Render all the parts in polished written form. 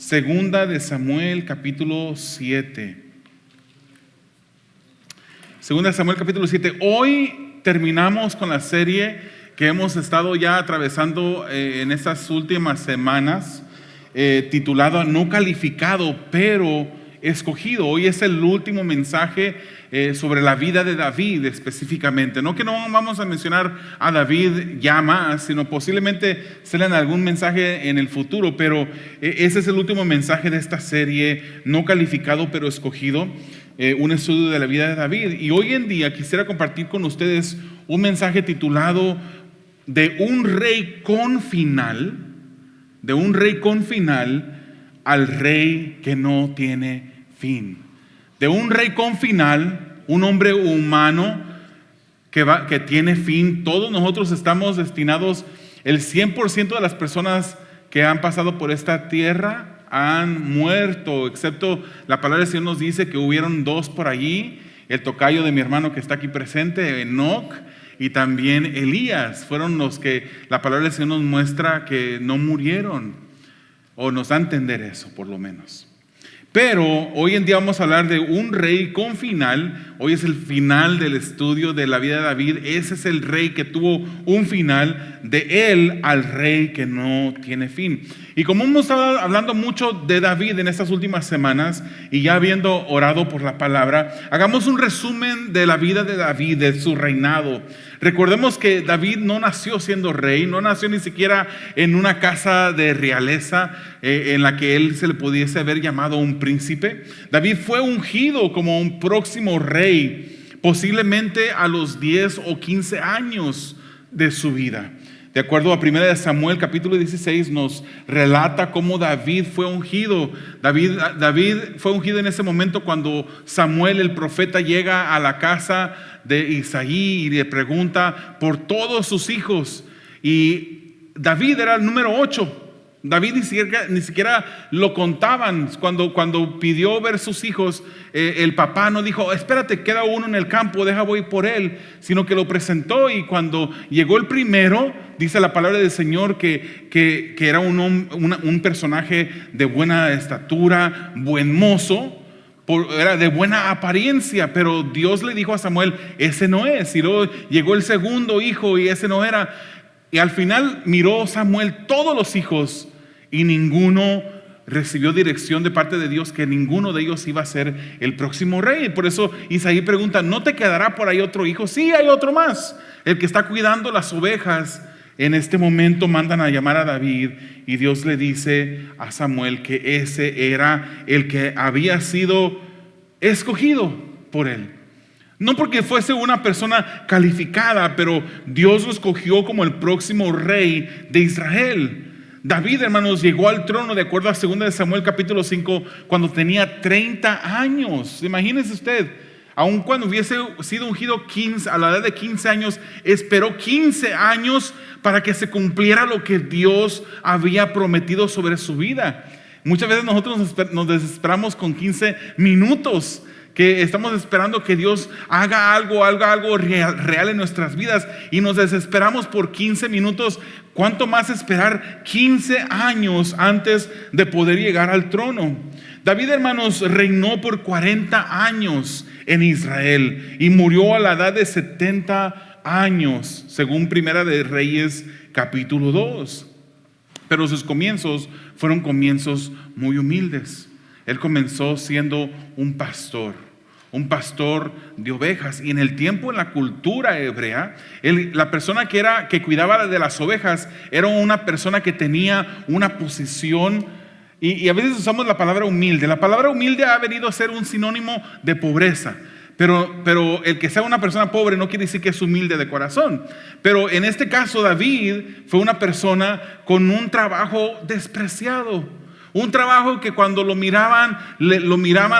Segunda de Samuel capítulo 7. Segunda de Samuel capítulo 7. Hoy terminamos con la serie que hemos estado ya atravesando en estas últimas semanas, titulada No calificado, pero escogido. Hoy es el último mensaje sobre la vida de David específicamente. No que no vamos a mencionar a David ya más, sino posiblemente se lean algún mensaje en el futuro, pero ese es el último mensaje de esta serie, No calificado pero escogido, un estudio de la vida de David. Y hoy en día quisiera compartir con ustedes un mensaje titulado De un rey con final, de un rey con final al rey que no tiene fin. De un rey con final, un hombre humano que tiene fin. Todos nosotros estamos destinados, el 100% de las personas que han pasado por esta tierra han muerto, excepto la palabra del Señor nos dice que hubieron dos por allí, el tocayo de mi hermano que está aquí presente, Enoc, y también Elías. Fueron los que la palabra del Señor nos muestra que no murieron, o nos da a entender eso por lo menos. Pero hoy en día vamos a hablar de un rey con final. Hoy es el final del estudio de la vida de David. Ese es el rey que tuvo un final, de él al rey que no tiene fin. Y como hemos estado hablando mucho de David en estas últimas semanas y ya habiendo orado por la palabra, hagamos un resumen de la vida de David, de su reinado. Recordemos que David no nació siendo rey, no nació ni siquiera en una casa de realeza en la que él se le pudiese haber llamado un príncipe. David fue ungido como un próximo rey, posiblemente a los 10 o 15 años de su vida. De acuerdo a 1 de Samuel capítulo 16 nos relata cómo David fue ungido. David fue ungido en ese momento cuando Samuel el profeta llega a la casa de Isaí y le pregunta por todos sus hijos. Y David era el número 8. David ni siquiera lo contaban. Cuando pidió ver sus hijos, el papá no dijo, espérate, queda uno en el campo, voy por él, sino que lo presentó. Y cuando llegó el primero, dice la palabra del Señor que era un personaje de buena estatura, buen mozo, era de buena apariencia, pero Dios le dijo a Samuel, ese no es. Y luego llegó el segundo hijo y ese no era. Y al final miró Samuel todos los hijos y ninguno recibió dirección de parte de Dios que ninguno de ellos iba a ser el próximo rey. Por eso Isaí pregunta, ¿no te quedará por ahí otro hijo? Sí, hay otro más, el que está cuidando las ovejas. En este momento mandan a llamar a David y Dios le dice a Samuel que ese era el que había sido escogido por él. No porque fuese una persona calificada, pero Dios lo escogió como el próximo rey de Israel. David, hermanos, llegó al trono de acuerdo a 2 de Samuel capítulo 5 cuando tenía 30 años. Imagínese usted, aun cuando hubiese sido ungido a la edad de 15 años, esperó 15 años para que se cumpliera lo que Dios había prometido sobre su vida. Muchas veces nosotros nos desesperamos con 15 minutos, que estamos esperando que Dios haga algo real en nuestras vidas y nos desesperamos por 15 minutos. ¿Cuánto más esperar 15 años antes de poder llegar al trono? David, hermanos, reinó por 40 años en Israel y murió a la edad de 70 años, según Primera de Reyes capítulo 2. Pero sus comienzos fueron comienzos muy humildes. Él comenzó siendo un pastor de ovejas. Y en el tiempo, en la cultura hebrea, la persona que cuidaba de las ovejas era una persona que tenía una posición, y a veces usamos la palabra humilde. La palabra humilde ha venido a ser un sinónimo de pobreza. Pero el que sea una persona pobre no quiere decir que es humilde de corazón. Pero en este caso David fue una persona con un trabajo despreciado. Un trabajo que cuando lo miraban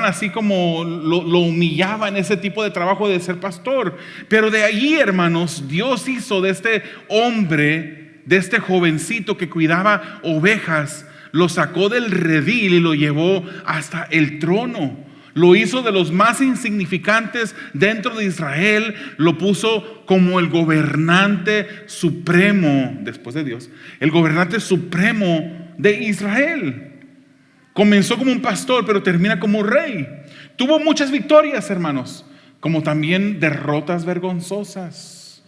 así como lo humillaban, ese tipo de trabajo de ser pastor. Pero de ahí, hermanos, Dios hizo de este hombre, de este jovencito que cuidaba ovejas, lo sacó del redil y lo llevó hasta el trono. Lo hizo de los más insignificantes dentro de Israel, lo puso como el gobernante supremo, después de Dios, el gobernante supremo de Israel. Comenzó como un pastor, pero termina como rey. Tuvo muchas victorias, hermanos, como también derrotas vergonzosas.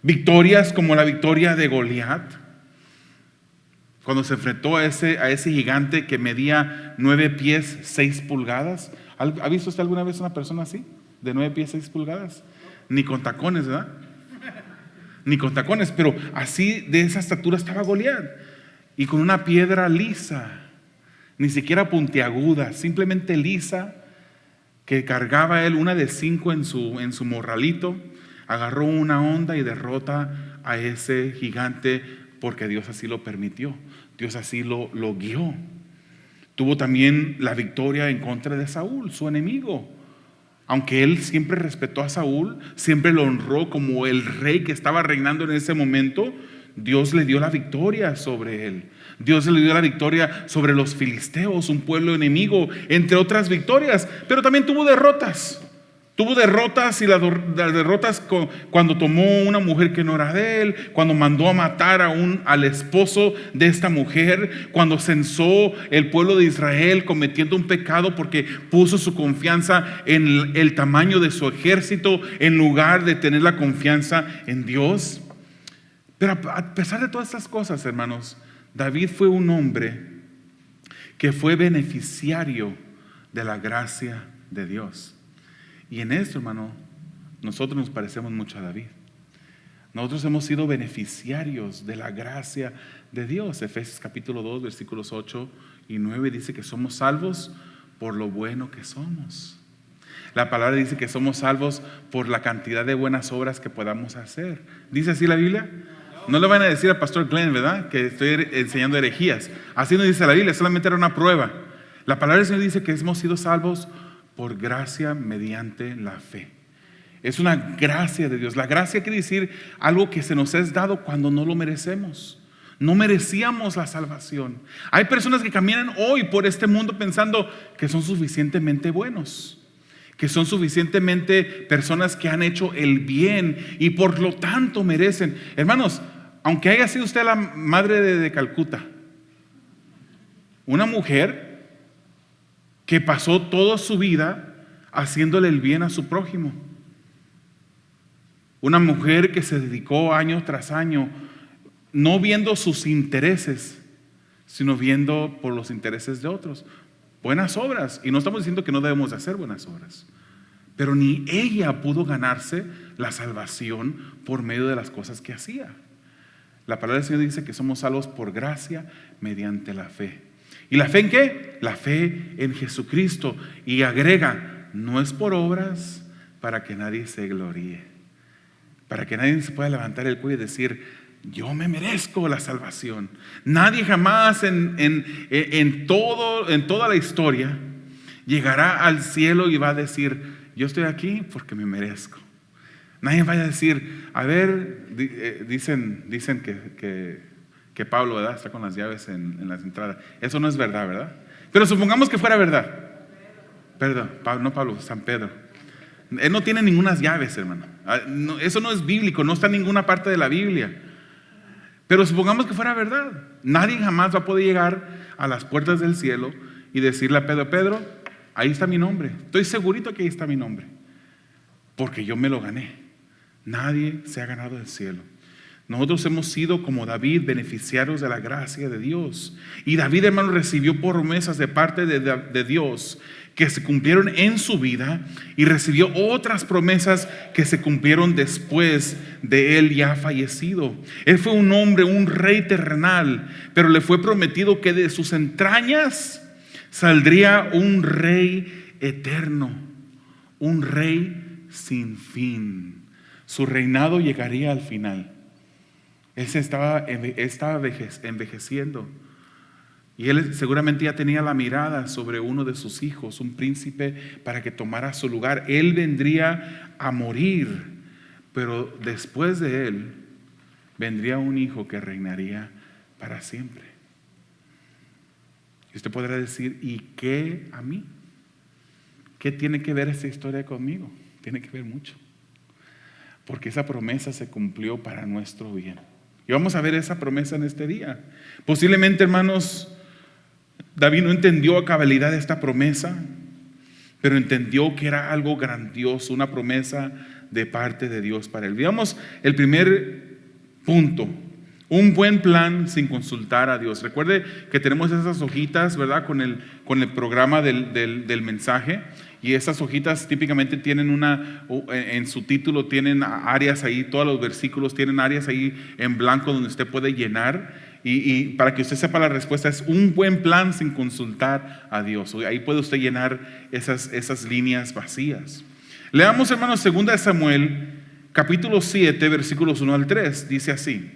Victorias como la victoria de Goliat, cuando se enfrentó a ese gigante que medía 9 pies 6 pulgadas. ¿Ha visto usted alguna vez una persona así? De 9 pies 6 pulgadas. Ni con tacones, ¿verdad? Ni con tacones, pero así de esa estatura estaba Goliat. Y con una piedra lisa, ni siquiera puntiaguda, simplemente lisa, que cargaba él, una de 5 en su morralito. Agarró una onda y derrota a ese gigante porque Dios así lo permitió. Dios así lo guió. Tuvo también la victoria en contra de Saúl, su enemigo. Aunque él siempre respetó a Saúl, siempre lo honró como el rey que estaba reinando en ese momento, Dios le dio la victoria sobre él. Dios le dio la victoria sobre los filisteos, un pueblo enemigo, entre otras victorias. Pero también tuvo derrotas. Tuvo derrotas, y las derrotas cuando tomó una mujer que no era de él, cuando mandó a matar al esposo de esta mujer, cuando censó el pueblo de Israel cometiendo un pecado porque puso su confianza en el tamaño de su ejército en lugar de tener la confianza en Dios. Pero a pesar de todas estas cosas, hermanos, David fue un hombre que fue beneficiario de la gracia de Dios. Y en esto, hermano, nosotros nos parecemos mucho a David. Nosotros hemos sido beneficiarios de la gracia de Dios. Efesios capítulo 2, versículos 8 y 9 dice que somos salvos por lo bueno que somos. La palabra dice que somos salvos por la cantidad de buenas obras que podamos hacer. ¿Dice así la Biblia? No le van a decir al pastor Glenn, ¿verdad?, que estoy enseñando herejías. Así no dice la Biblia, solamente era una prueba. La palabra del Señor dice que hemos sido salvos por gracia mediante la fe. Es una gracia de Dios. La gracia quiere decir algo que se nos es dado cuando no lo merecemos. No merecíamos la salvación. Hay personas que caminan hoy por este mundo pensando que son suficientemente buenos, que son suficientemente personas que han hecho el bien y por lo tanto merecen. Hermanos, aunque haya sido usted la madre de Calcuta, una mujer que pasó toda su vida haciéndole el bien a su prójimo, una mujer que se dedicó año tras año no viendo sus intereses, sino viendo por los intereses de otros. Buenas obras, y no estamos diciendo que no debemos de hacer buenas obras, pero ni ella pudo ganarse la salvación por medio de las cosas que hacía. La palabra del Señor dice que somos salvos por gracia mediante la fe. ¿Y la fe en qué? La fe en Jesucristo. Y agrega, no es por obras para que nadie se gloríe, para que nadie se pueda levantar el cuello y decir, yo me merezco la salvación. Nadie jamás en toda la historia llegará al cielo y va a decir, yo estoy aquí porque me merezco. Nadie vaya a decir, a ver, dicen que Pablo, ¿verdad?, está con las llaves en las entradas. Eso no es verdad, ¿verdad? Pero supongamos que fuera verdad. Perdón, no Pablo, San Pedro. Él no tiene ninguna llaves, hermano. Eso no es bíblico, no está en ninguna parte de la Biblia. Pero supongamos que fuera verdad. Nadie jamás va a poder llegar a las puertas del cielo y decirle a Pedro, Pedro, ahí está mi nombre. Estoy segurito que ahí está mi nombre, porque yo me lo gané. Nadie se ha ganado el cielo. Nosotros hemos sido como David, beneficiarios de la gracia de Dios. Y David, hermano, recibió promesas de parte de Dios que se cumplieron en su vida, y recibió otras promesas que se cumplieron después de él ya fallecido. Él fue un hombre, un rey terrenal, pero le fue prometido que de sus entrañas saldría un rey eterno, un rey sin fin. Su reinado llegaría al final. Él estaba envejeciendo, y él seguramente ya tenía la mirada sobre uno de sus hijos, un príncipe, para que tomara su lugar. Él vendría a morir, pero después de él vendría un hijo que reinaría para siempre. Y usted podrá decir, ¿y qué a mí? ¿Qué tiene que ver esta historia conmigo? Tiene que ver mucho, porque esa promesa se cumplió para nuestro bien. Y vamos a ver esa promesa en este día. Posiblemente, hermanos, David no entendió a cabalidad esta promesa, pero entendió que era algo grandioso, una promesa de parte de Dios para él. Veamos el primer punto: un buen plan sin consultar a Dios. Recuerde que tenemos esas hojitas, ¿verdad? Con el programa del mensaje. Y esas hojitas típicamente tienen en su título tienen áreas ahí, todos los versículos tienen áreas ahí en blanco donde usted puede llenar. Y para que usted sepa la respuesta, es un buen plan sin consultar a Dios. Ahí puede usted llenar esas líneas vacías. Leamos, hermanos, 2 Samuel, capítulo 7, versículos 1 al 3. Dice así: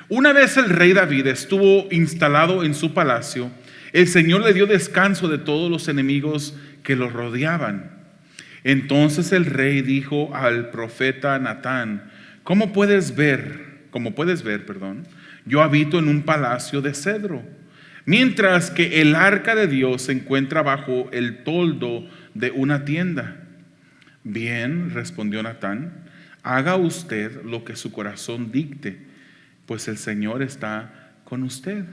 una vez el rey David estuvo instalado en su palacio, el Señor le dio descanso de todos los enemigos que lo rodeaban. Entonces el rey dijo al profeta Natán: como puedes ver, yo habito en un palacio de cedro, mientras que el arca de Dios se encuentra bajo el toldo de una tienda. Bien, respondió Natán, haga usted lo que su corazón dicte, pues el Señor está con usted.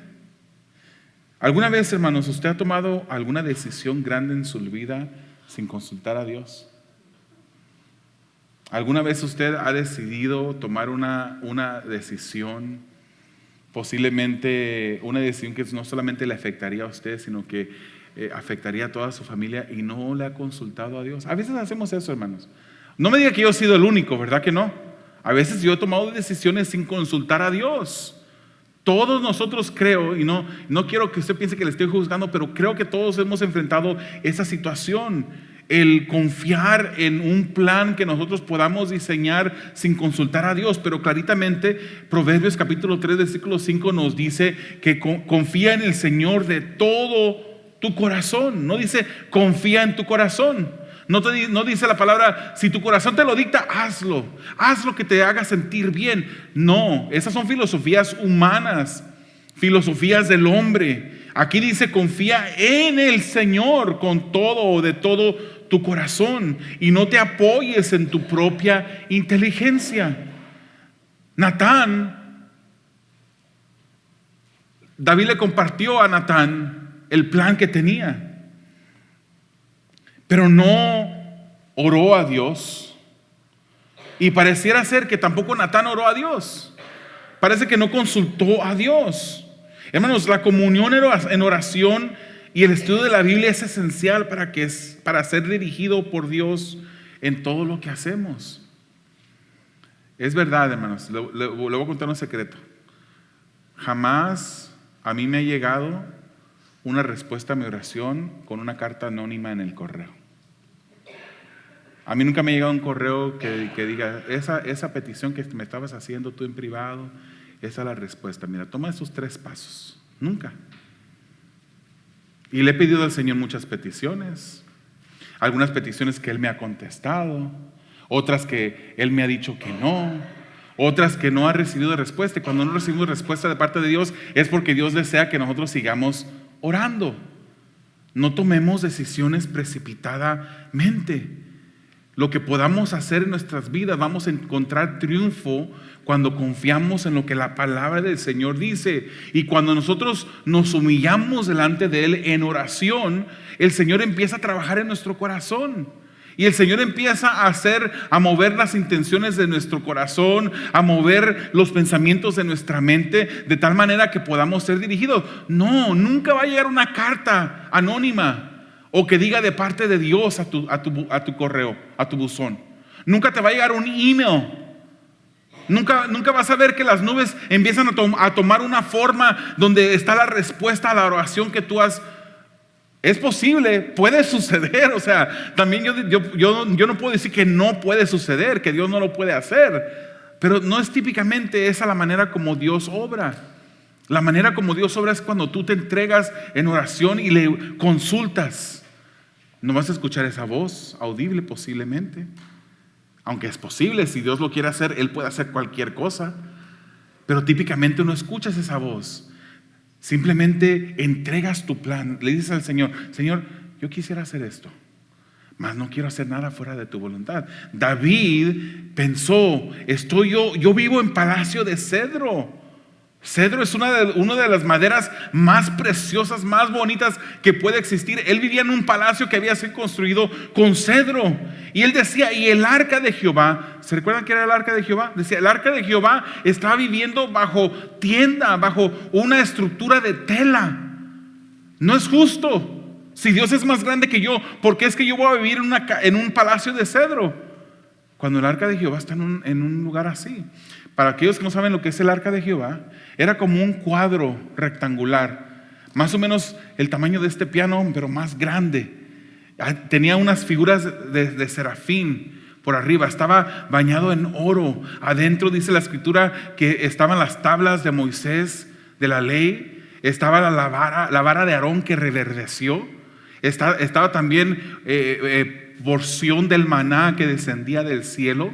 ¿Alguna vez, hermanos, usted ha tomado alguna decisión grande en su vida sin consultar a Dios? ¿Alguna vez usted ha decidido tomar una decisión, posiblemente una decisión que no solamente le afectaría a usted, sino que afectaría a toda su familia, y no le ha consultado a Dios? A veces hacemos eso, hermanos. No me diga que yo he sido el único, ¿verdad que no? A veces yo he tomado decisiones sin consultar a Dios. Todos nosotros, creo, y no quiero que usted piense que le estoy juzgando, pero creo que todos hemos enfrentado esa situación, el confiar en un plan que nosotros podamos diseñar sin consultar a Dios. Pero claritamente Proverbios capítulo 3 versículo 5 nos dice que confía en el Señor de todo tu corazón. No dice confía en tu corazón. No dice la palabra, si tu corazón te lo dicta, hazlo. Haz lo que te haga sentir bien. No, esas son filosofías humanas, filosofías del hombre. Aquí dice confía en el Señor con todo o de todo tu corazón, y no te apoyes en tu propia inteligencia. David le compartió a Natán el plan que tenía, pero no oró a Dios, y pareciera ser que tampoco Natán oró a Dios. Parece que no consultó a Dios. Hermanos, la comunión en oración y el estudio de la Biblia es esencial para ser dirigido por Dios en todo lo que hacemos. Es verdad, hermanos, le voy a contar un secreto. Jamás a mí me ha llegado una respuesta a mi oración con una carta anónima en el correo. A mí nunca me ha llegado un correo que diga, esa petición que me estabas haciendo tú en privado, esa es la respuesta. Mira, toma esos 3 pasos. Nunca. Y le he pedido al Señor muchas peticiones. Algunas peticiones que Él me ha contestado, otras que Él me ha dicho que no, otras que no ha recibido respuesta. Y cuando no recibimos respuesta de parte de Dios, es porque Dios desea que nosotros sigamos orando. No tomemos decisiones precipitadamente. Lo que podamos hacer en nuestras vidas, vamos a encontrar triunfo cuando confiamos en lo que la palabra del Señor dice. Y cuando nosotros nos humillamos delante de Él en oración, el Señor empieza a trabajar en nuestro corazón. Y el Señor empieza a mover las intenciones de nuestro corazón, a mover los pensamientos de nuestra mente, de tal manera que podamos ser dirigidos. No, nunca va a llegar una carta anónima o que diga de parte de Dios a tu correo, a tu buzón. Nunca te va a llegar un email. Nunca vas a ver que las nubes empiezan a tomar una forma donde está la respuesta a la oración que tú has. Es posible, puede suceder. O sea, también yo no puedo decir que no puede suceder, que Dios no lo puede hacer, pero no es típicamente esa la manera como Dios obra. La manera como Dios obra es cuando tú te entregas en oración y le consultas. No vas a escuchar esa voz audible posiblemente, aunque es posible, si Dios lo quiere hacer, Él puede hacer cualquier cosa, pero típicamente no escuchas esa voz. Simplemente entregas tu plan, le dices al Señor, Señor, yo quisiera hacer esto, mas no quiero hacer nada fuera de tu voluntad. David pensó, yo vivo en palacio de cedro. Cedro es una de las maderas más preciosas, más bonitas que puede existir. Él vivía en un palacio que había sido construido con cedro. Y él decía, y el arca de Jehová, ¿se recuerdan que era el arca de Jehová? Decía, el arca de Jehová estaba viviendo bajo tienda, bajo una estructura de tela. No es justo. Si Dios es más grande que yo, ¿por qué es que yo voy a vivir en un palacio de cedro? Cuando el arca de Jehová está en un lugar así. Para aquellos que no saben lo que es el arca de Jehová, era como un cuadro rectangular, más o menos el tamaño de este piano, pero más grande. Tenía unas figuras de serafín por arriba, estaba bañado en oro. Adentro dice la escritura que estaban las tablas de Moisés, de la ley, estaba la vara de Aarón que reverdeció, estaba también porción del maná que descendía del cielo.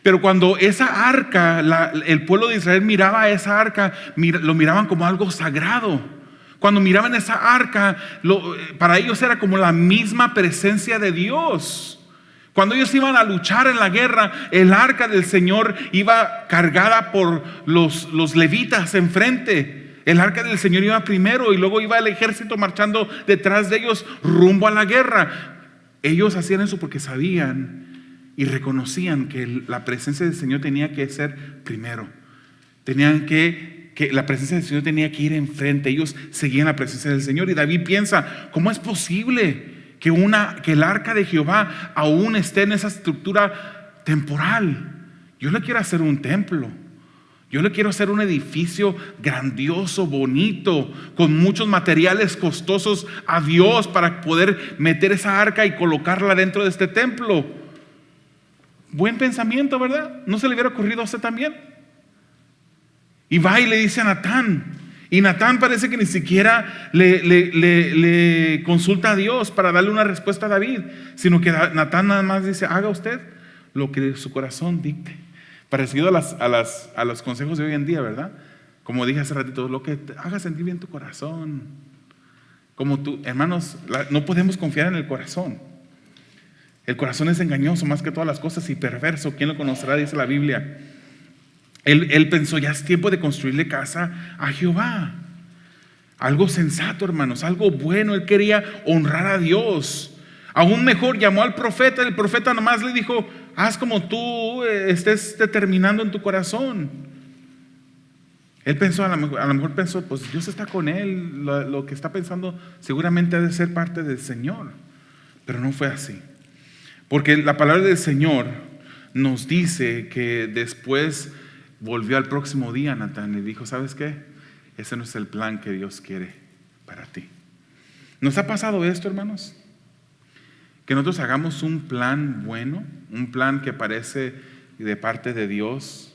Pero cuando esa arca, el pueblo de Israel miraba a esa arca, lo miraban como algo sagrado. Cuando miraban esa arca, para ellos era como la misma presencia de Dios. Cuando ellos iban a luchar en la guerra, el arca del Señor iba cargada por los levitas enfrente. El arca del Señor iba primero y luego iba el ejército marchando detrás de ellos rumbo a la guerra. Ellos hacían eso porque sabían y reconocían que la presencia del Señor tenía que ser primero. Tenían que la presencia del Señor tenía que ir enfrente. Ellos seguían la presencia del Señor. Y David piensa, ¿cómo es posible que el arca de Jehová aún esté en esa estructura temporal? Yo le quiero hacer un templo. Yo le quiero hacer un edificio grandioso, bonito, con muchos materiales costosos a Dios para poder meter esa arca y colocarla dentro de este templo. Buen pensamiento, ¿verdad? ¿No se le hubiera ocurrido a usted también? Y va y le dice a Natán. Y Natán parece que ni siquiera le consulta a Dios para darle una respuesta a David, sino que Natán nada más dice, haga usted lo que su corazón dicte. Parecido a los consejos de hoy en día, ¿verdad? Como dije hace ratito, lo que te haga sentir bien tu corazón. Como tú, hermanos, no podemos confiar en el corazón. El corazón es engañoso más que todas las cosas y perverso. ¿Quién lo conocerá? Dice la Biblia. Él pensó, ya es tiempo de construirle casa a Jehová. Algo sensato, hermanos, algo bueno. Él quería honrar a Dios. Aún mejor, llamó al profeta. El profeta nomás le dijo, haz como tú estés determinando en tu corazón. Él pensó, a lo mejor pensó, pues Dios está con él. Lo que está pensando seguramente ha de ser parte del Señor. Pero no fue así. Porque la palabra del Señor nos dice que después volvió al próximo día Natán y dijo, ¿sabes qué? Ese no es el plan que Dios quiere para ti. ¿Nos ha pasado esto, hermanos? Que nosotros hagamos un plan bueno, un plan que parece de parte de Dios,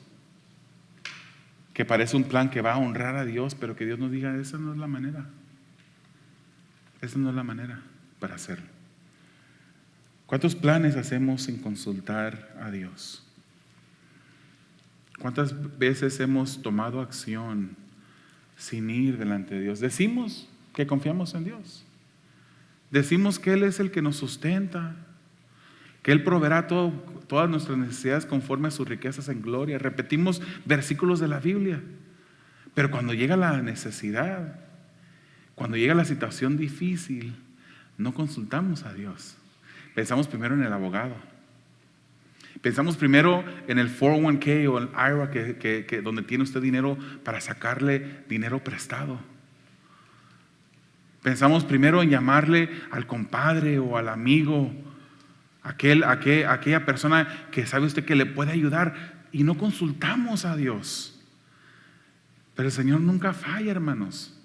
que parece un plan que va a honrar a Dios, pero que Dios nos diga, esa no es la manera. Esa no es la manera para hacerlo. ¿Cuántos planes hacemos sin consultar a Dios? ¿Cuántas veces hemos tomado acción sin ir delante de Dios? Decimos que confiamos en Dios. Decimos que Él es el que nos sustenta, que Él proveerá todas nuestras necesidades conforme a sus riquezas en gloria. Repetimos versículos de la Biblia. Pero cuando llega la necesidad, cuando llega la situación difícil, no consultamos a Dios. Pensamos primero en el abogado. Pensamos primero en el 401k o el IRA donde tiene usted dinero para sacarle dinero prestado. Pensamos primero en llamarle al compadre o al amigo, aquella persona que sabe usted que le puede ayudar, y no consultamos a Dios. Pero el Señor nunca falla, hermanos.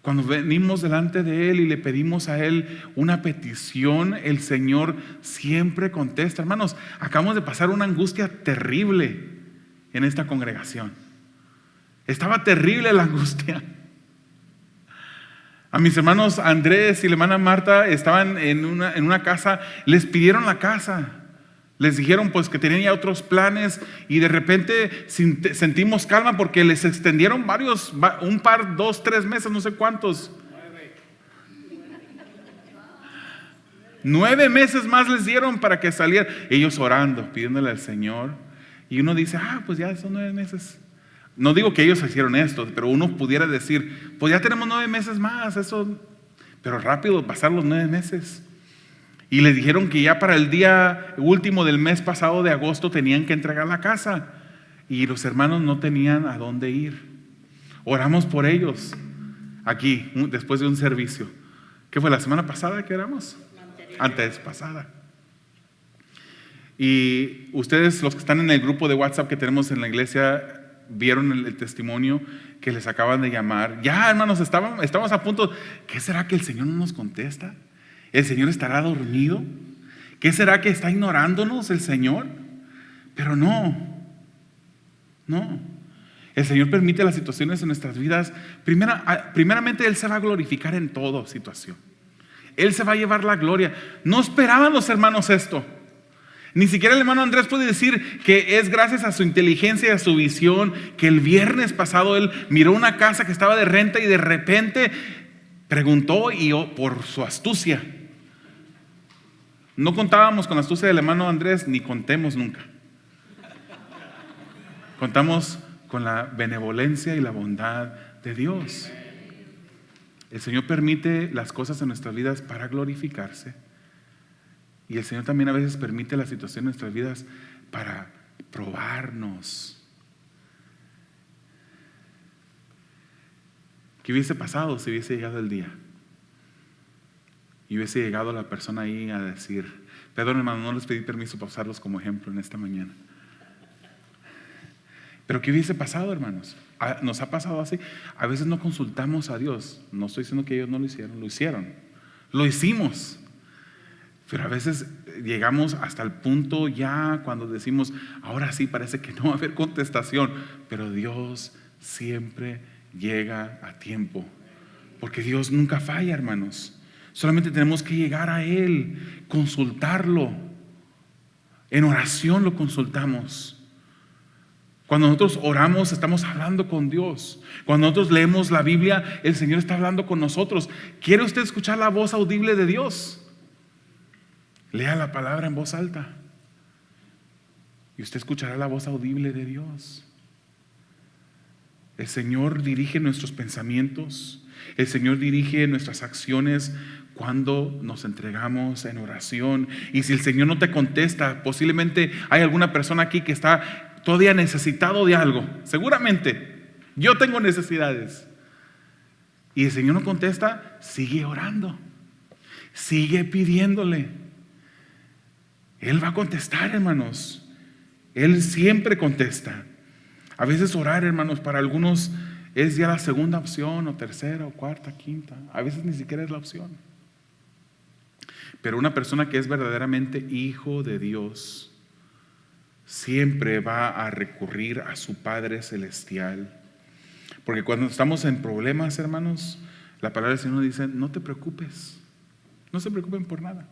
Cuando venimos delante de Él y le pedimos a Él una petición, el Señor siempre contesta. Hermanos, acabamos de pasar una angustia terrible en esta congregación. Estaba terrible la angustia. A mis hermanos Andrés y la hermana Marta estaban en una casa, les pidieron la casa. Les dijeron pues que tenían ya otros planes y de repente sentimos calma porque les extendieron un par, 2, 3 meses, no sé cuántos. 9 meses más les dieron para que salieran. Ellos orando, pidiéndole al Señor. Y uno dice, pues ya son 9 meses. No digo que ellos hicieron esto, pero uno pudiera decir, pues ya tenemos 9 meses más, eso, pero rápido pasar los 9 meses. Y les dijeron que ya para el día último del mes pasado de agosto tenían que entregar la casa. Y los hermanos no tenían a dónde ir. Oramos por ellos aquí, después de un servicio. ¿Qué fue la semana pasada que oramos? Antes pasada. Y ustedes, los que están en el grupo de WhatsApp que tenemos en la iglesia, vieron el testimonio que les acaban de llamar. Ya, hermanos, estamos a punto. ¿Qué será que el Señor no nos contesta? ¿El Señor estará dormido? ¿Qué será que está ignorándonos el Señor? Pero no. El Señor permite las situaciones en nuestras vidas. Primeramente, Él se va a glorificar en toda situación. Él se va a llevar la gloria. No esperaban los hermanos esto. Ni siquiera el hermano Andrés puede decir que es gracias a su inteligencia y a su visión que el viernes pasado él miró una casa que estaba de renta y de repente preguntó y por su astucia. No contábamos con la astucia del hermano Andrés, ni contemos nunca. Contamos con la benevolencia y la bondad de Dios. El Señor permite las cosas en nuestras vidas para glorificarse. Y el Señor también a veces permite la situación en nuestras vidas para probarnos. ¿Qué hubiese pasado si hubiese llegado el día? Y hubiese llegado la persona ahí a decir, perdón hermano, no les pedí permiso para usarlos como ejemplo en esta mañana. Pero ¿qué hubiese pasado, hermanos? Nos ha pasado así. A veces no consultamos a Dios. No estoy diciendo que ellos no lo hicieron. Lo hicimos. Pero a veces llegamos hasta el punto ya cuando decimos, ahora sí parece que no va a haber contestación. Pero Dios siempre llega a tiempo. Porque Dios nunca falla, hermanos. Solamente tenemos que llegar a Él, consultarlo. En oración lo consultamos. Cuando nosotros oramos, estamos hablando con Dios. Cuando nosotros leemos la Biblia, el Señor está hablando con nosotros. ¿Quiere usted escuchar la voz audible de Dios? Lea la palabra en voz alta y usted escuchará la voz audible de Dios. El Señor dirige nuestros pensamientos. El Señor dirige nuestras acciones cuando nos entregamos en oración. Y si el Señor no te contesta, posiblemente hay alguna persona aquí que está todavía necesitado de algo. Seguramente, yo tengo necesidades. Y el Señor no contesta, sigue orando. Sigue pidiéndole. Él va a contestar, hermanos. Él siempre contesta. A veces orar, hermanos, para algunos es ya la segunda opción, o tercera, o cuarta, quinta. A veces ni siquiera es la opción. Pero una persona que es verdaderamente hijo de Dios siempre va a recurrir a su Padre Celestial. Porque cuando estamos en problemas, hermanos, la palabra del Señor dice, no te preocupes. No se preocupen por nada.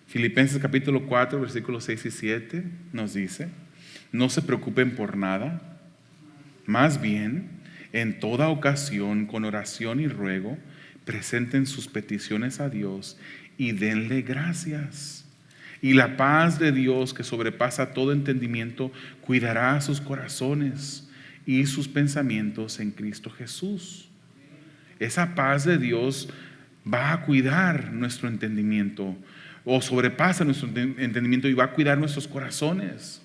Filipenses capítulo 4, versículos 6 y 7 nos dice, no se preocupen por nada, más bien, en toda ocasión, con oración y ruego, presenten sus peticiones a Dios y denle gracias. Y la paz de Dios, que sobrepasa todo entendimiento, cuidará sus corazones y sus pensamientos en Cristo Jesús. Esa paz de Dios va a cuidar nuestro entendimiento, o sobrepasa nuestro entendimiento y va a cuidar nuestros corazones,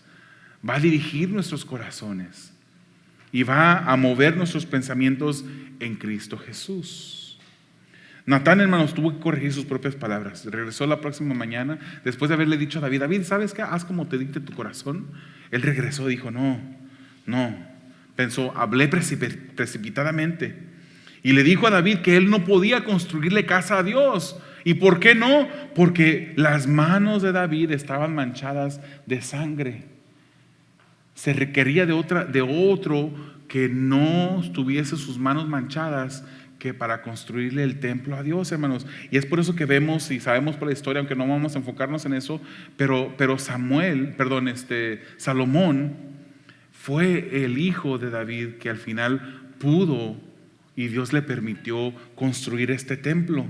va a dirigir nuestros corazones y va a mover nuestros pensamientos en Cristo Jesús. Natán, hermanos, tuvo que corregir sus propias palabras. Regresó la próxima mañana después de haberle dicho a David, David, ¿sabes qué? Haz como te dicte tu corazón. Él regresó y dijo, no. Pensó, hablé precipitadamente. Y le dijo a David que él no podía construirle casa a Dios. ¿Y por qué no? Porque las manos de David estaban manchadas de sangre. Se requería de otro que no tuviese sus manos manchadas que para construirle el templo a Dios, hermanos. Y es por eso que vemos y sabemos por la historia, aunque no vamos a enfocarnos en eso, pero Salomón fue el hijo de David que al final pudo y Dios le permitió construir este templo.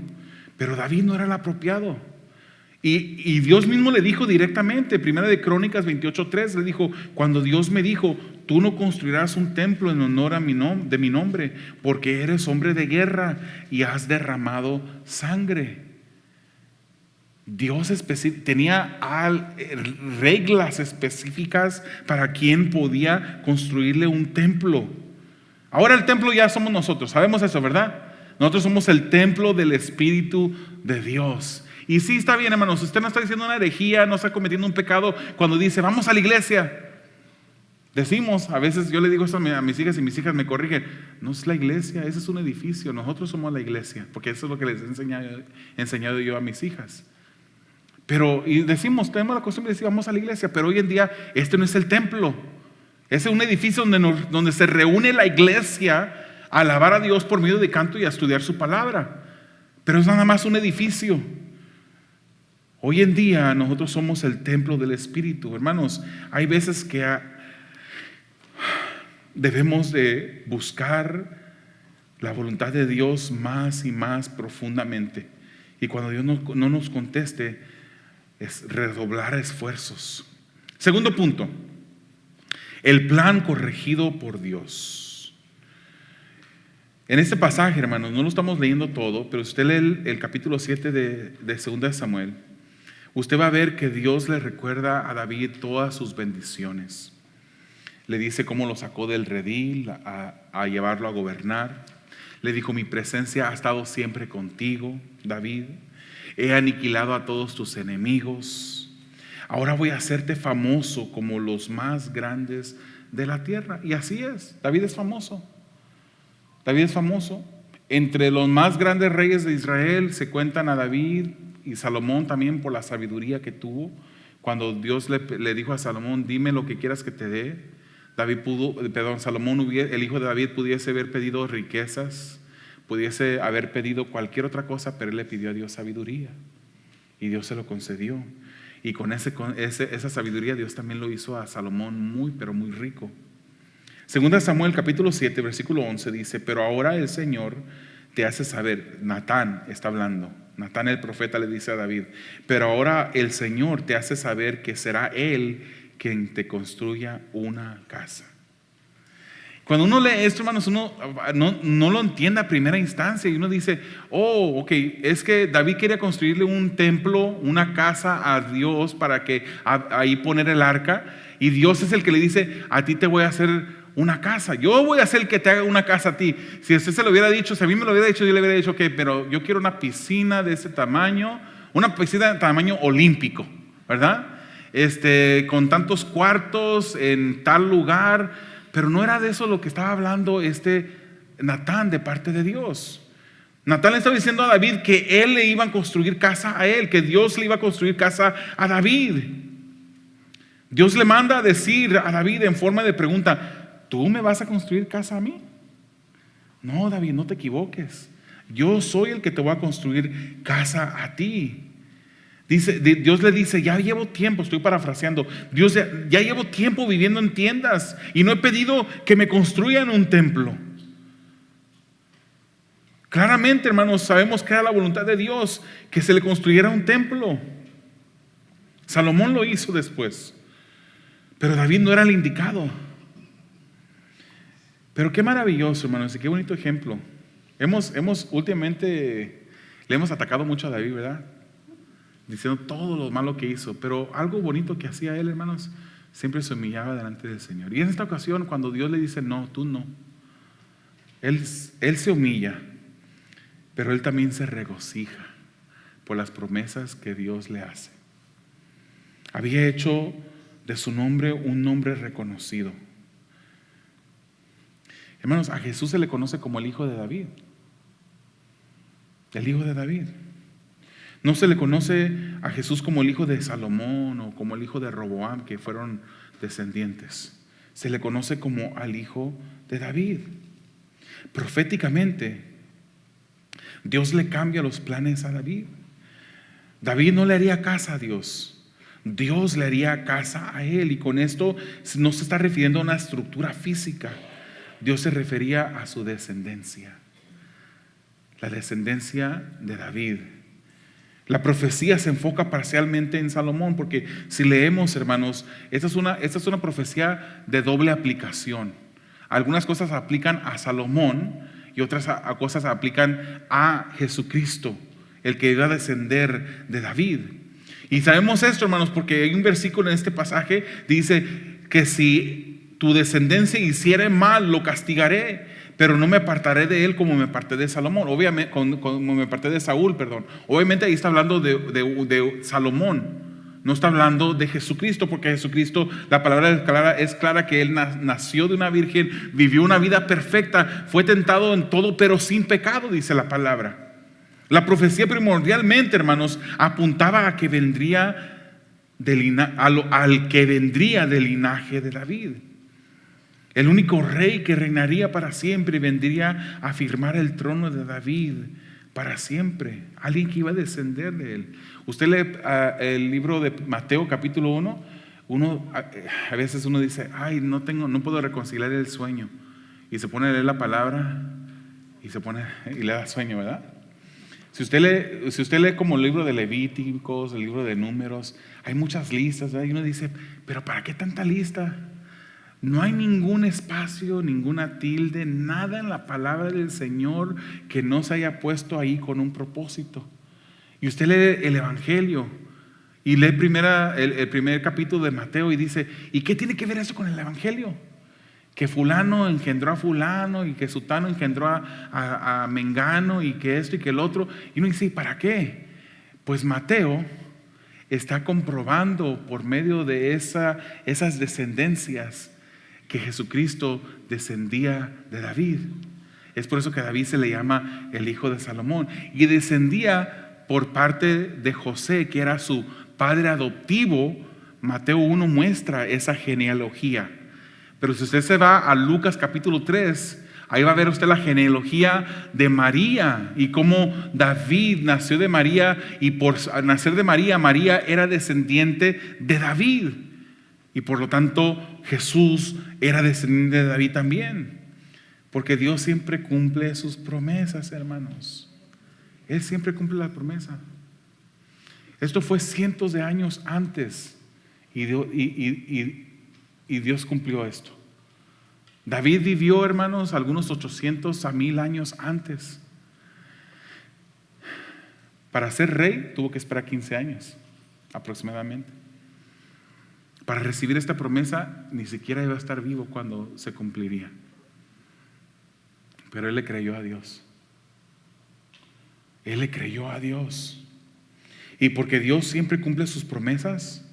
Pero David no era el apropiado. Y Dios mismo le dijo directamente, Primera de Crónicas 28:3, le dijo, cuando Dios me dijo, tú no construirás un templo en honor a de mi nombre, porque eres hombre de guerra y has derramado sangre. Dios tenía reglas específicas para quién podía construirle un templo. Ahora el templo ya somos nosotros, sabemos eso, ¿verdad? Nosotros somos el templo del Espíritu de Dios. Y sí, está bien, hermanos, usted no está diciendo una herejía, no está cometiendo un pecado cuando dice, vamos a la iglesia. Decimos, a veces yo le digo esto a mis hijas y mis hijas me corrigen, no es la iglesia, ese es un edificio, nosotros somos la iglesia, porque eso es lo que les he enseñado yo a mis hijas. Pero, y decimos, tenemos la costumbre de decir, vamos a la iglesia, pero hoy en día este no es el templo, es un edificio donde se reúne la iglesia a alabar a Dios por medio de canto y a estudiar su palabra, pero es nada más un edificio. Hoy en día nosotros somos el templo del Espíritu. Hermanos, hay veces que debemos de buscar la voluntad de Dios más y más profundamente, y cuando Dios no nos conteste, es redoblar esfuerzos. Segundo punto, el plan corregido por Dios. En este pasaje, hermanos, no lo estamos leyendo todo, pero si usted lee el capítulo 7 de 2 de Samuel, usted va a ver que Dios le recuerda a David todas sus bendiciones. Le dice cómo lo sacó del redil a llevarlo a gobernar. Le dijo, mi presencia ha estado siempre contigo, David. He aniquilado a todos tus enemigos. Ahora voy a hacerte famoso como los más grandes de la tierra. Y así es, David es famoso. David es famoso. Entre los más grandes reyes de Israel se cuentan a David y Salomón también por la sabiduría que tuvo. Cuando Dios le dijo a Salomón, dime lo que quieras que te dé. Salomón, el hijo de David, pudiese haber pedido riquezas, pudiese haber pedido cualquier otra cosa, pero él le pidió a Dios sabiduría y Dios se lo concedió. Y con esa sabiduría Dios también lo hizo a Salomón muy, pero muy rico. Segunda Samuel capítulo 7 versículo 11 dice, pero ahora el Señor te hace saber, Natán está hablando, Natán el profeta le dice a David, pero ahora el Señor te hace saber que será Él quien te construya una casa. Cuando uno lee esto, hermanos, uno no lo entiende a primera instancia y uno dice, oh, ok, es que David quería construirle un templo, una casa a Dios para que ahí poner el arca, y Dios es el que le dice, a ti te voy a hacer una casa, yo voy a ser el que te haga una casa a ti. Si usted se lo hubiera dicho, si a mí me lo hubiera dicho, yo le hubiera dicho, ok, pero yo quiero una piscina de ese tamaño, una piscina de tamaño olímpico, ¿verdad? Con tantos cuartos en tal lugar. Pero no era de eso lo que estaba hablando Natán de parte de Dios. Natán le estaba diciendo a David que él le iba a construir casa a él, que Dios le iba a construir casa a David. Dios le manda a decir a David en forma de pregunta, ¿tú me vas a construir casa a mí? No, David, no te equivoques. Yo soy el que te voy a construir casa a ti. Dios le dice, ya llevo tiempo, estoy parafraseando, Dios ya llevo tiempo viviendo en tiendas y no he pedido que me construyan un templo. Claramente, hermanos, sabemos que era la voluntad de Dios que se le construyera un templo. Salomón lo hizo después, pero David no era el indicado. Pero qué maravilloso, hermanos, y qué bonito ejemplo. Últimamente le hemos atacado mucho a David, ¿verdad? Diciendo todo lo malo que hizo, pero algo bonito que hacía él, hermanos, siempre se humillaba delante del Señor. Y en esta ocasión, cuando Dios le dice, no, tú no, él se humilla, pero él también se regocija por las promesas que Dios le hace. Había hecho de su nombre un nombre reconocido. Hermanos, a Jesús se le conoce como el Hijo de David. El Hijo de David. No se le conoce a Jesús como el hijo de Salomón o como el hijo de Roboam, que fueron descendientes. Se le conoce como al hijo de David. Proféticamente, Dios le cambia los planes a David. David no le haría casa a Dios. Dios le haría casa a él. Y con esto no se está refiriendo a una estructura física. Dios se refería a su descendencia. La descendencia de David. La profecía se enfoca parcialmente en Salomón, porque si leemos, hermanos, esta es una profecía de doble aplicación. Algunas cosas aplican a Salomón y otras cosas aplican a Jesucristo, el que iba a descender de David. Y sabemos esto, hermanos, porque hay un versículo en este pasaje, dice que si tu descendencia hiciere mal, lo castigaré, pero no me apartaré de él como me aparté de Salomón, obviamente, como me aparté de Saúl, perdón. Obviamente ahí está hablando de Salomón. No está hablando de Jesucristo, porque Jesucristo, la palabra es clara que Él nació de una virgen, vivió una vida perfecta, fue tentado en todo, pero sin pecado, dice la palabra. La profecía primordialmente, hermanos, apuntaba a que vendría al que vendría del linaje de David. El único rey que reinaría para siempre y vendría a firmar el trono de David para siempre. Alguien que iba a descender de él. Usted lee el libro de Mateo capítulo 1, a veces uno dice, ay, no puedo reconciliar el sueño. Y se pone a leer la palabra y le da sueño, ¿verdad? Si usted lee como el libro de Levíticos, el libro de Números, hay muchas listas, ¿verdad? Y uno dice, pero ¿para qué tanta lista? No hay ningún espacio, ninguna tilde, nada en la palabra del Señor que no se haya puesto ahí con un propósito. Y usted lee el Evangelio y lee el primer capítulo de Mateo y dice, ¿y qué tiene que ver eso con el Evangelio? Que fulano engendró a fulano y que sutano engendró a mengano y que esto y que el otro. Y uno dice, ¿para qué? Pues Mateo está comprobando por medio de esas descendencias que Jesucristo descendía de David. Es por eso que a David se le llama el hijo de Salomón. Y descendía por parte de José, que era su padre adoptivo. Mateo 1 muestra esa genealogía. Pero si usted se va a Lucas capítulo 3, ahí va a ver usted la genealogía de María y cómo David nació de María, y por nacer de María, María era descendiente de David. Y por lo tanto Jesús era descendiente de David también. Porque Dios siempre cumple sus promesas, hermanos. Él siempre cumple la promesa. Esto fue cientos de años antes y Dios cumplió esto. David vivió, hermanos, algunos 800 a 1000 años antes. Para ser rey tuvo que esperar 15 años aproximadamente. Para recibir esta promesa ni siquiera iba a estar vivo cuando se cumpliría. Pero él le creyó a Dios. Él le creyó a Dios. Y porque Dios siempre cumple sus promesas,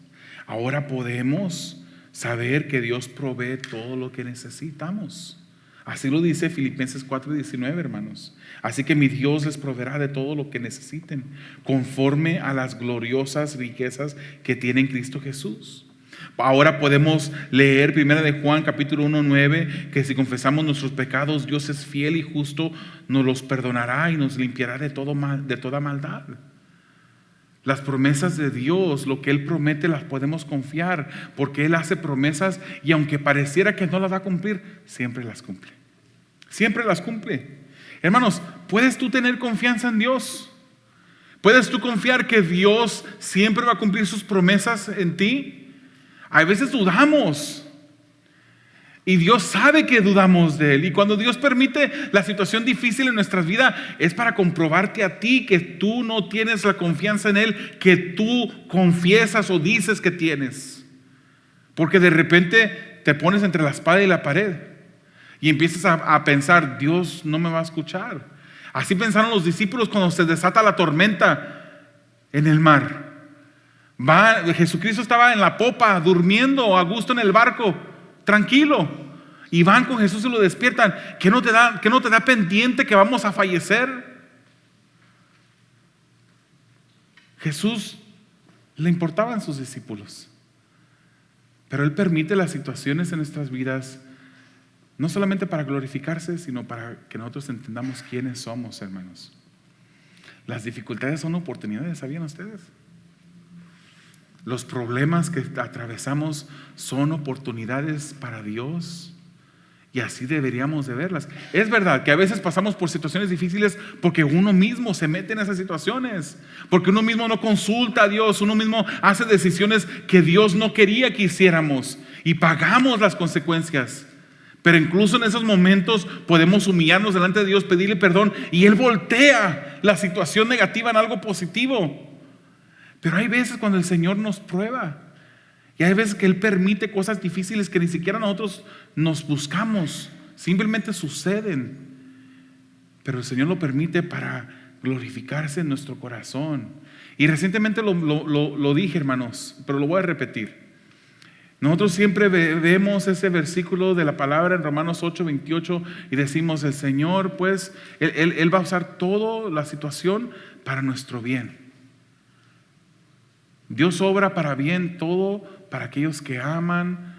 ahora podemos saber que Dios provee todo lo que necesitamos. Así lo dice Filipenses 4:19, hermanos. Así que mi Dios les proveerá de todo lo que necesiten, conforme a las gloriosas riquezas que tiene en Cristo Jesús. Ahora podemos leer 1 de Juan capítulo 1:9, que si confesamos nuestros pecados, Dios es fiel y justo, nos los perdonará y nos limpiará de toda maldad. Las promesas de Dios, lo que Él promete, las podemos confiar, porque Él hace promesas y aunque pareciera que no las va a cumplir, siempre las cumple. Siempre las cumple. Hermanos, ¿puedes tú tener confianza en Dios? ¿Puedes tú confiar que Dios siempre va a cumplir sus promesas en ti? A veces dudamos y Dios sabe que dudamos de Él, y cuando Dios permite la situación difícil en nuestras vidas es para comprobarte a ti que tú no tienes la confianza en Él que tú confiesas o dices que tienes, porque de repente te pones entre la espada y la pared y empiezas a pensar, Dios no me va a escuchar. Así pensaron los discípulos cuando se desata la tormenta en el mar. Jesucristo estaba en la popa, durmiendo a gusto en el barco, tranquilo, y van con Jesús y lo despiertan. ¿Qué no te da pendiente que vamos a fallecer? Jesús le importaban sus discípulos, pero Él permite las situaciones en nuestras vidas no solamente para glorificarse, sino para que nosotros entendamos quiénes somos, hermanos. Las dificultades son oportunidades, ¿sabían ustedes? Los problemas que atravesamos son oportunidades para Dios. Y así deberíamos de verlas. Es verdad que a veces pasamos por situaciones difíciles porque uno mismo se mete en esas situaciones, porque uno mismo no consulta a Dios, uno mismo hace decisiones que Dios no quería que hiciéramos y pagamos las consecuencias. Pero incluso en esos momentos podemos humillarnos delante de Dios, pedirle perdón y Él voltea la situación negativa en algo positivo. Pero hay veces cuando el Señor nos prueba y hay veces que Él permite cosas difíciles que ni siquiera nosotros nos buscamos, simplemente suceden. Pero el Señor lo permite para glorificarse en nuestro corazón. Y recientemente lo dije, hermanos, pero lo voy a repetir. Nosotros siempre vemos ese versículo de la palabra en Romanos 8:28 y decimos: el Señor, pues, Él va a usar toda la situación para nuestro bien. Dios obra para bien todo para aquellos que aman,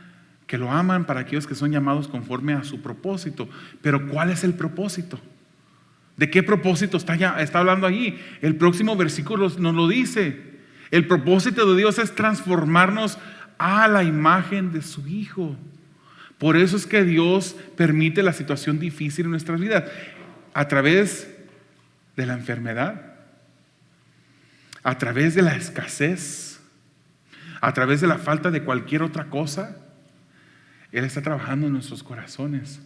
que lo aman, para aquellos que son llamados conforme a su propósito. Pero ¿cuál es el propósito? ¿De qué propósito está hablando allí? El próximo versículo nos lo dice. El propósito de Dios es transformarnos a la imagen de su Hijo. Por eso es que Dios permite la situación difícil en nuestras vidas, a través de la enfermedad, a través de la escasez, a través de la falta de cualquier otra cosa. Él está trabajando en nuestros corazones.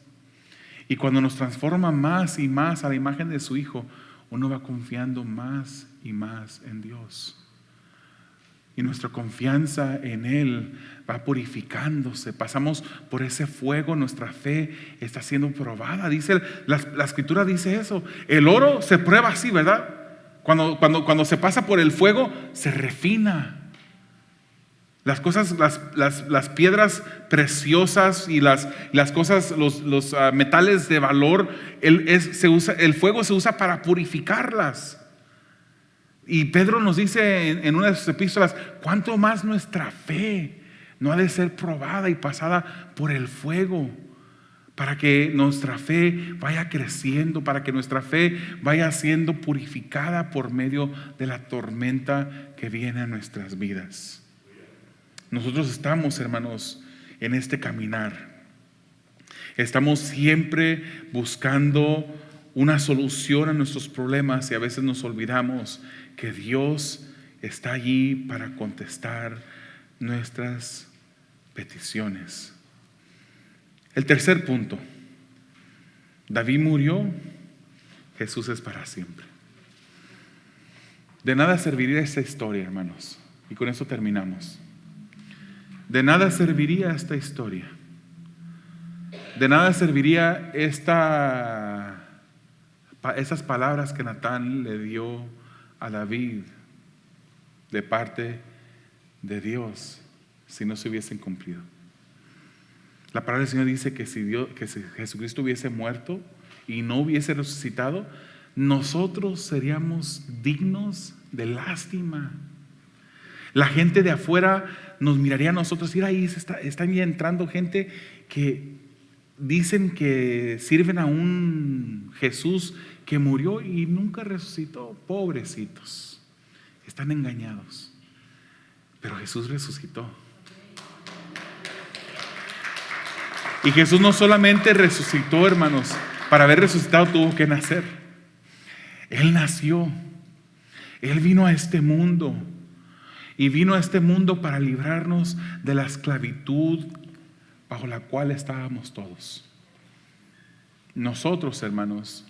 Y cuando nos transforma más y más a la imagen de su Hijo, uno va confiando más y más en Dios. Y nuestra confianza en Él va purificándose. Pasamos por ese fuego, nuestra fe está siendo probada. Dice, la Escritura dice eso. El oro se prueba así, ¿verdad? Cuando se pasa por el fuego, se refina. Las cosas, las piedras preciosas y las cosas, los metales de valor, el fuego se usa para purificarlas. Y Pedro nos dice en una de sus epístolas: cuánto más nuestra fe no ha de ser probada y pasada por el fuego, para que nuestra fe vaya creciendo, para que nuestra fe vaya siendo purificada por medio de la tormenta que viene a nuestras vidas. Nosotros estamos, hermanos, en este caminar. Estamos siempre buscando una solución a nuestros problemas y a veces nos olvidamos que Dios está allí para contestar nuestras peticiones. El tercer punto: David murió, Jesús es para siempre. De nada serviría esta historia, hermanos, y con eso terminamos. De nada serviría esta historia. De nada serviría esas palabras que Natán le dio a David de parte de Dios si no se hubiesen cumplido. La palabra del Señor dice que si Jesucristo hubiese muerto y no hubiese resucitado, nosotros seríamos dignos de lástima. La gente de afuera nos miraría a nosotros y ahí están ya entrando gente que dicen que sirven a un Jesús que murió y nunca resucitó. Pobrecitos, están engañados. Pero Jesús resucitó. Y Jesús no solamente resucitó, hermanos, para haber resucitado tuvo que nacer. Él nació. Él vino a este mundo. Y vino a este mundo para librarnos de la esclavitud bajo la cual estábamos todos. Nosotros, hermanos,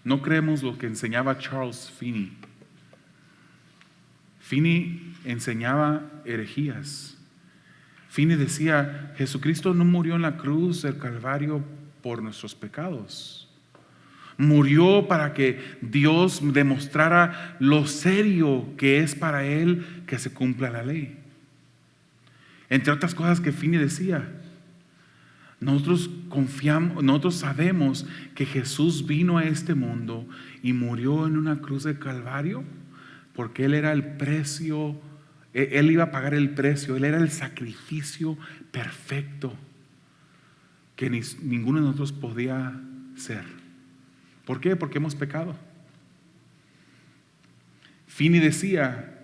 no creemos lo que enseñaba Charles Finney. Finney enseñaba herejías. Finney decía: Jesucristo no murió en la cruz del Calvario por nuestros pecados. Murió para que Dios demostrara lo serio que es para Él que se cumpla la ley. Entre otras cosas que Finney decía, nosotros sabemos que Jesús vino a este mundo y murió en una cruz de Calvario porque Él era el precio, Él iba a pagar el precio, Él era el sacrificio perfecto que ninguno de nosotros podía ser. ¿Por qué? Porque hemos pecado. Finney decía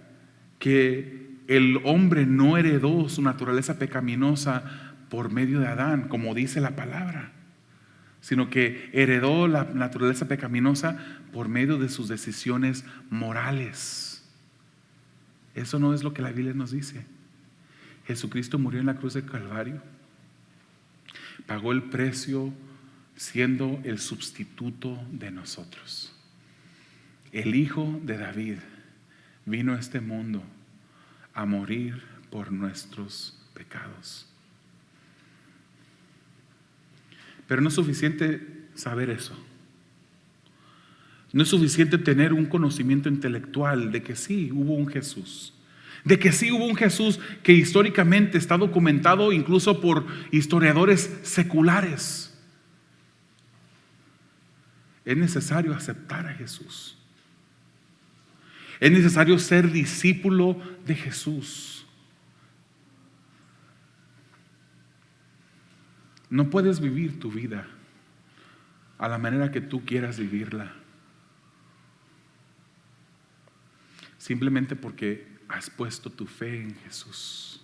que el hombre no heredó su naturaleza pecaminosa por medio de Adán, como dice la palabra, sino que heredó la naturaleza pecaminosa por medio de sus decisiones morales. Eso no es lo que la Biblia nos dice. Jesucristo murió en la cruz del Calvario, pagó el precio siendo el sustituto de nosotros. El Hijo de David vino a este mundo a morir por nuestros pecados. Pero no es suficiente saber eso. No es suficiente tener un conocimiento intelectual de que sí hubo un Jesús. De que sí hubo un Jesús que históricamente está documentado incluso por historiadores seculares. Es necesario aceptar a Jesús. Es necesario ser discípulo de Jesús. No puedes vivir tu vida a la manera que tú quieras vivirla, simplemente porque has puesto tu fe en Jesús.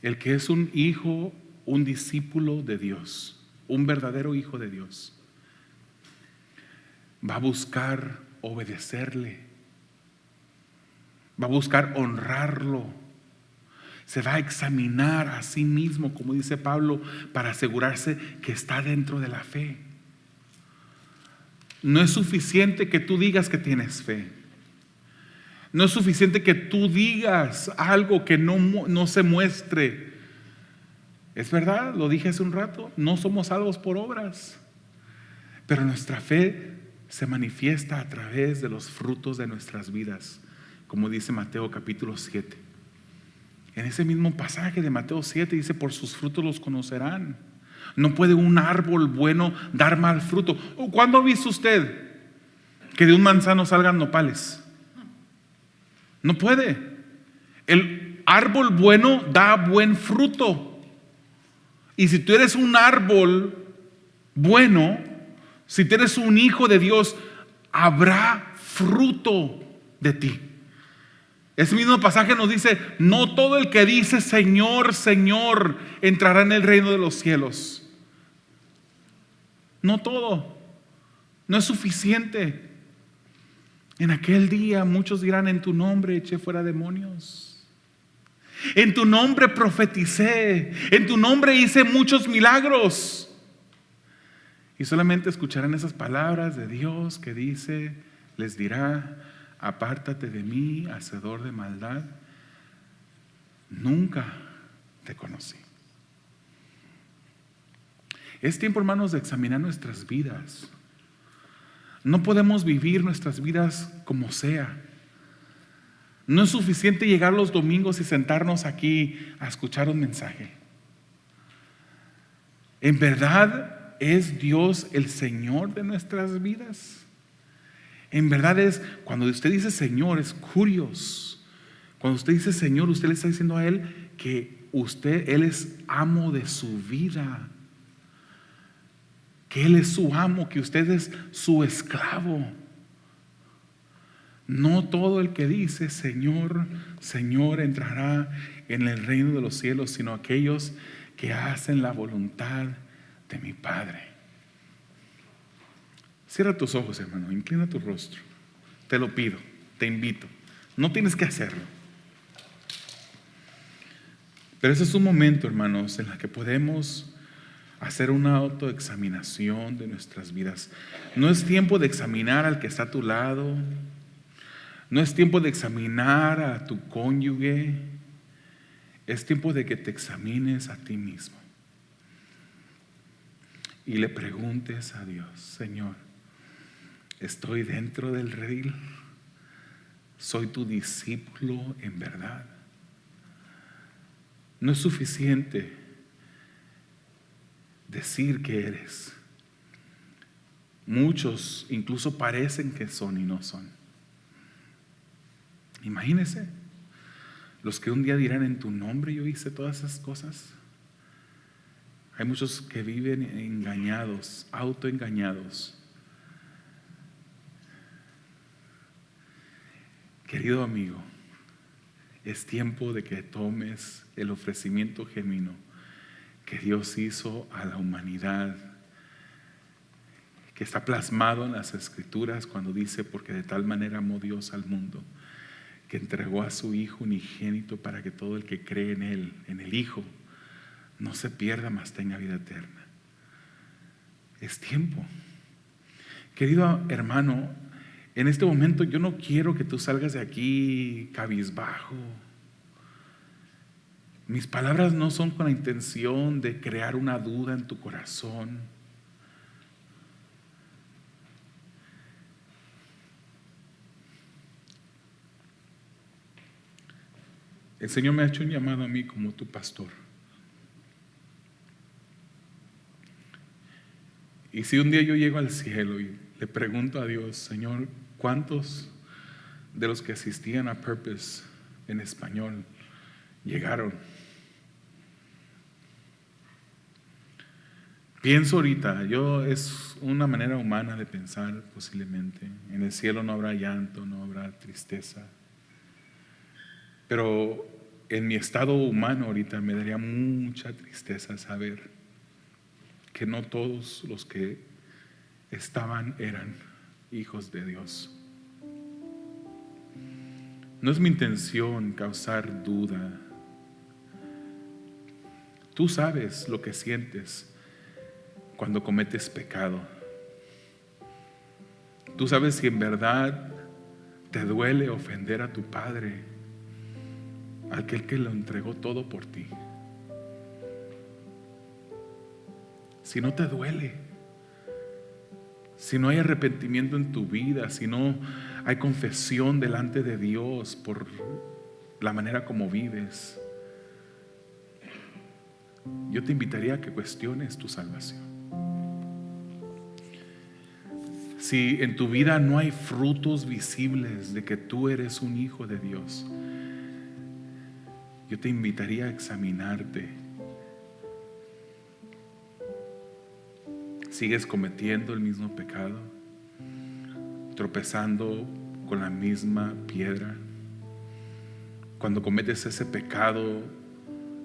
El que es un hijo, un discípulo de Dios, un verdadero hijo de Dios, va a buscar obedecerle, va a buscar honrarlo, se va a examinar a sí mismo, como dice Pablo, para asegurarse que está dentro de la fe. No es suficiente que tú digas que tienes fe. No es suficiente que tú digas algo que no se muestre. Es verdad, lo dije hace un rato, no somos salvos por obras, pero nuestra fe se manifiesta a través de los frutos de nuestras vidas, como dice Mateo capítulo 7. En ese mismo pasaje de Mateo 7 dice: por sus frutos los conocerán. No puede un árbol bueno dar mal fruto. ¿Cuándo ha visto usted que de un manzano salgan nopales? No puede. El árbol bueno da buen fruto. Y si tú eres un árbol bueno, si tú eres un hijo de Dios, habrá fruto de ti. Ese mismo pasaje nos dice: no todo el que dice Señor, Señor entrará en el reino de los cielos. No todo. No es suficiente. En aquel día muchos dirán: en tu nombre eché fuera demonios, en tu nombre profeticé, en tu nombre hice muchos milagros. Y solamente escucharán esas palabras de Dios que dice, les dirá: apártate de mí, hacedor de maldad, nunca te conocí. Es tiempo, hermanos, de examinar nuestras vidas. No podemos vivir nuestras vidas como sea. No es suficiente llegar los domingos y sentarnos aquí a escuchar un mensaje. ¿En verdad es Dios el Señor de nuestras vidas? En verdad es, cuando usted dice Señor, es curioso. Cuando usted dice Señor, usted le está diciendo a Él que Él es amo de su vida, que Él es su amo, que usted es su esclavo. No todo el que dice Señor, Señor entrará en el reino de los cielos, sino aquellos que hacen la voluntad de mi Padre. Cierra tus ojos, hermano, inclina tu rostro. Te lo pido, te invito. No tienes que hacerlo. Pero ese es un momento, hermanos, en el que podemos hacer una autoexaminación de nuestras vidas. No es tiempo de examinar al que está a tu lado. No es tiempo de examinar a tu cónyuge. Es tiempo de que te examines a ti mismo y le preguntes a Dios: Señor, ¿estoy dentro del redil? ¿Soy tu discípulo en verdad? No es suficiente decir que eres. Muchos incluso parecen que son y no son. Imagínese los que un día dirán: en tu nombre yo hice todas esas cosas. Hay muchos que viven engañados, autoengañados. Querido amigo, Es tiempo de que tomes el ofrecimiento genuino que Dios hizo a la humanidad, que está plasmado en las Escrituras cuando dice: porque de tal manera amó Dios al mundo, que entregó a su Hijo unigénito, para que todo el que cree en Él, en el Hijo, no se pierda, mas tenga vida eterna. Es tiempo. Querido hermano, en este momento yo no quiero que tú salgas de aquí cabizbajo. Mis palabras no son con la intención de crear una duda en tu corazón. El Señor me ha hecho un llamado a mí como tu pastor. Y si un día yo llego al cielo y le pregunto a Dios: Señor, ¿cuántos de los que asistían a Purpose en español llegaron? Pienso ahorita, es una manera humana de pensar posiblemente. En el cielo no habrá llanto, no habrá tristeza. Pero en mi estado humano ahorita me daría mucha tristeza saber que no todos los que estaban eran hijos de Dios. No es mi intención causar duda. Tú sabes lo que sientes cuando cometes pecado. Tú sabes si en verdad te duele ofender a tu Padre, aquel que lo entregó todo por ti. Si no te duele, si no hay arrepentimiento en tu vida, si no hay confesión delante de Dios por la manera como vives, yo te invitaría a que cuestiones tu salvación. Si en tu vida no hay frutos visibles de que tú eres un hijo de Dios, yo te invitaría a examinarte. ¿Sigues cometiendo el mismo pecado? ¿Tropezando con la misma piedra? Cuando cometes ese pecado,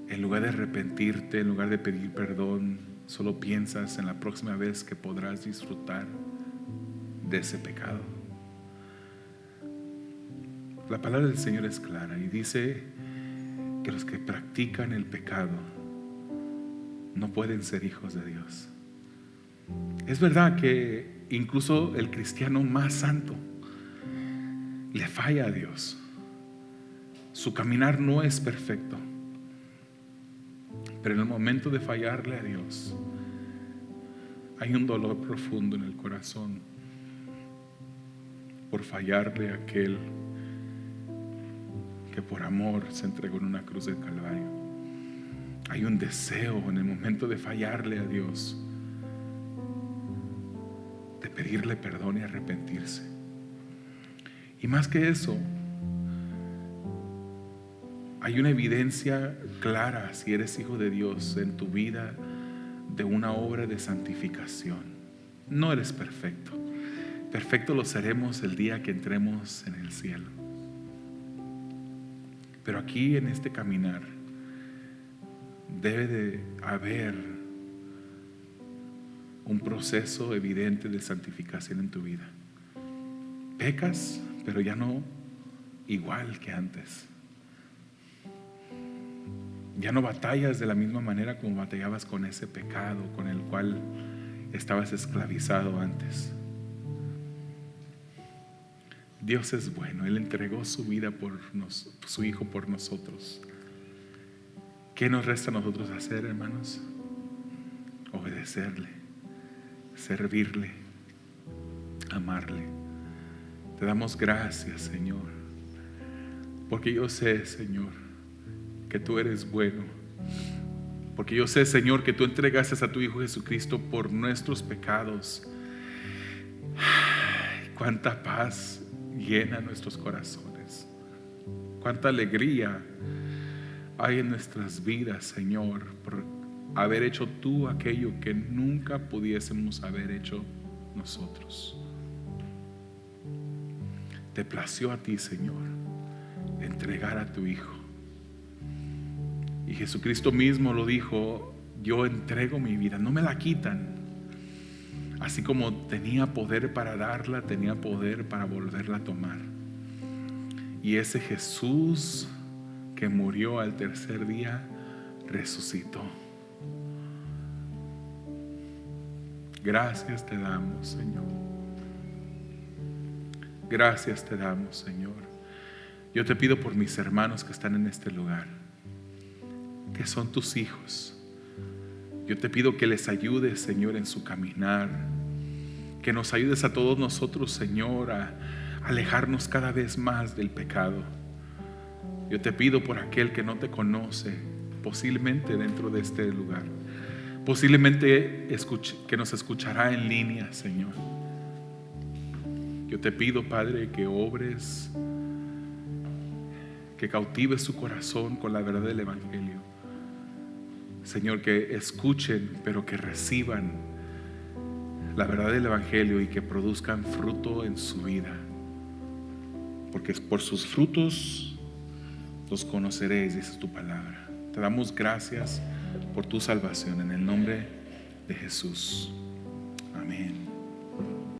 en lugar de arrepentirte, en lugar de pedir perdón, solo piensas en la próxima vez que podrás disfrutar de ese pecado. La palabra del Señor es clara y dice que los que practican el pecado no pueden ser hijos de Dios. Es verdad que incluso el cristiano más santo le falla a Dios. Su caminar no es perfecto, pero en el momento de fallarle a Dios hay un dolor profundo en el corazón por fallarle a aquel que por amor se entregó en una cruz del Calvario. Hay un deseo en el momento de fallarle a Dios de pedirle perdón y arrepentirse. Y más que eso, hay una evidencia clara, si eres hijo de Dios, en tu vida, de una obra de santificación. No eres perfecto. Perfecto lo seremos el día que entremos en el cielo. Pero aquí en este caminar debe de haber un proceso evidente de santificación en tu vida. Pecas, pero ya no igual que antes. Ya no batallas de la misma manera como batallabas con ese pecado con el cual estabas esclavizado antes. Dios es bueno. Él entregó su vida su Hijo por nosotros. ¿Qué nos resta a nosotros hacer, hermanos? Obedecerle, servirle, amarle. Te damos gracias, Señor, porque yo sé, Señor, que tú eres bueno. Porque yo sé, Señor, que tú entregaste a tu Hijo Jesucristo por nuestros pecados. Ay, cuánta paz llena nuestros corazones. Cuánta alegría hay en nuestras vidas, Señor, por haber hecho tú aquello que nunca pudiésemos haber hecho nosotros. Te plació a ti, Señor, entregar a tu Hijo. Y Jesucristo mismo lo dijo: yo entrego mi vida, no me la quitan. Así como tenía poder para darla, tenía poder para volverla a tomar. Y ese Jesús que murió al tercer día, resucitó. Gracias te damos, Señor. Gracias te damos, Señor. Yo te pido por mis hermanos que están en este lugar, que son tus hijos. Yo te pido que les ayudes, Señor, en su caminar. Que nos ayudes a todos nosotros, Señor, a alejarnos cada vez más del pecado. Yo te pido por aquel que no te conoce, posiblemente dentro de este lugar, posiblemente que nos escuchará en línea, Señor. Yo te pido, Padre, que obres, que cautives su corazón con la verdad del Evangelio. Señor, que escuchen, pero que reciban la verdad del Evangelio y que produzcan fruto en su vida. Porque por sus frutos los conoceréis, dice tu palabra. Te damos gracias por tu salvación en el nombre de Jesús. Amén.